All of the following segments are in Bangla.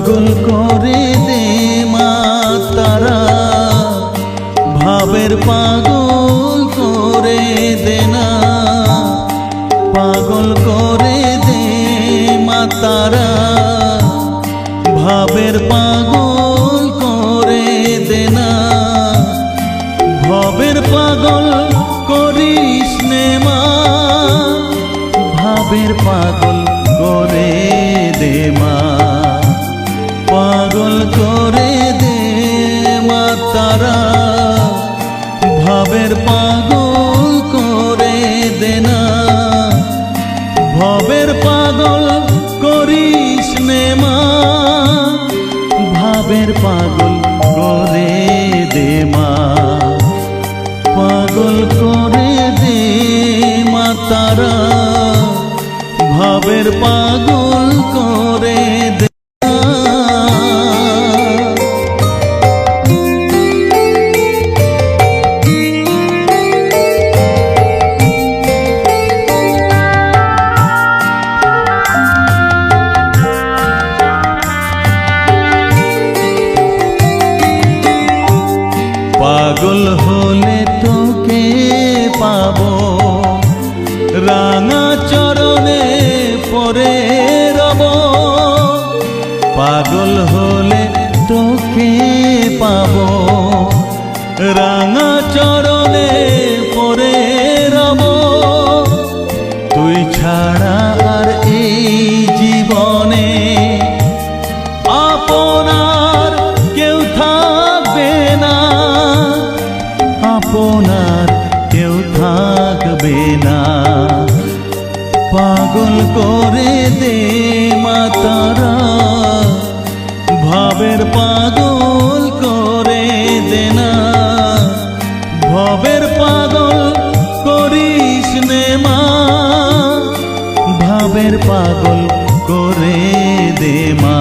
পাগল করে দে মা তারা, ভাবের পাগল করে দে না, পাগল করে দে মা তারা, ভাবের পাগল করে দে না, ভবের পাগল করিস নে মা, ভাবের পাগল করে দে মা, পাগল করে দে মা তারা, ভাবের পাগল করে দে না, ভবের পাগল করিস নে মা, ভাবের পাগল করে দে মা, পাগল করে দে মা তারা, ভাবের পাগল করে দে। পাগল হলে তোকে পাবো, রাঙা চরণে পরে রব, পাগল হলে তোকে পাবো, রাঙা চরণে পরে রব, তুই ছাড়া আর এই জীবনে আপনার কেউ থাকবে না, আপনার কেউ থাকবে না, পাগল করে দে মা তারা, ভাবের পাগল করে দে না, ভবের পাগল করিস নে মা, ভাবের পাগল করে দে মা,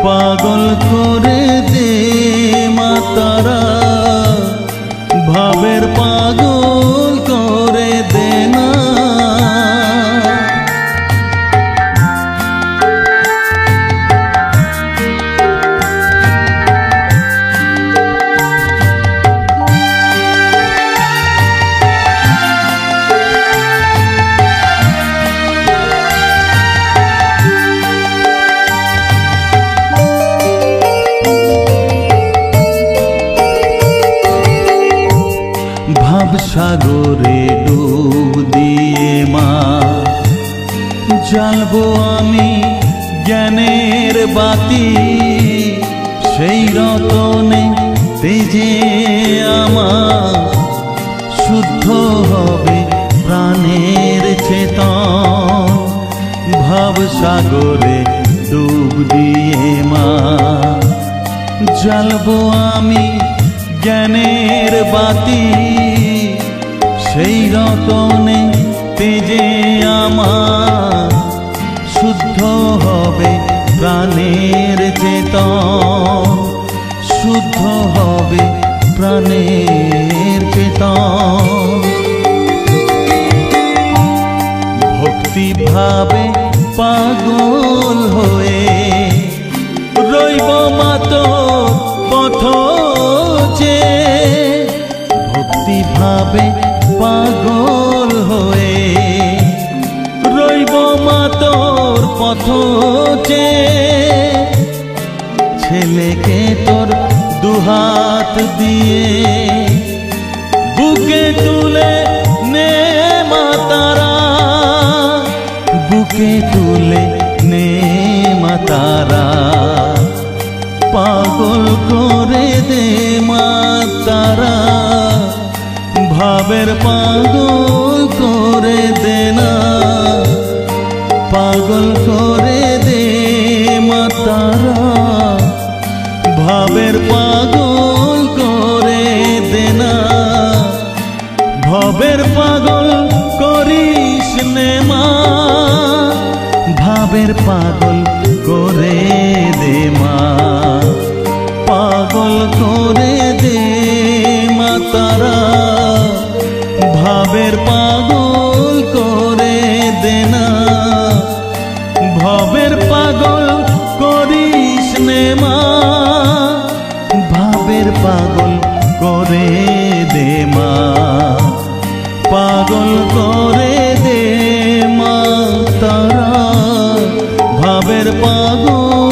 পাগল করে দে মা তারা, ভাবের পাগল করে দে না। সাগরে ডুব দিয়ে মা জ্বালবো আমি জ্ঞানের বাতি, সেই রতনে তেজে আমার শুদ্ধ হবে প্রাণের চেতন, ভাব সাগরে ডুব দিয়ে মা জ্বালবো আমি জ্ঞানের বাতি, সেই রতনে তেজে আমার শুদ্ধ হবে প্রাণের চেতন, শুদ্ধ হবে প্রাণের চেতন, ভক্তি ভাবে পাগল হয়ে রইব মাতো পথ চেয়ে, ভক্তি ভাবে পাগল হয়ে রইব মা তোর পথ চেয়ে, ছেলেকে তোর দুহাত দিয়ে বুকে তুলে নে মা তারা, বুকে তুলে নে মা তারা, পাগল করে দে মা তারা, ভাবের পাগল করে দে না, পাগল করে দে মা তারা, ভাবের পাগল করে দে না, ভবের পাগল করিস নে মা, ভাবের পাগল করে দে মা, পাগল করে দে মা তারা, ভাবের পাগল করে দে না, ভবের পাগল করে নে মা, ভাবের পাগল করে দে মা, পাগল করে দে মা তারা, ভাবের পাগল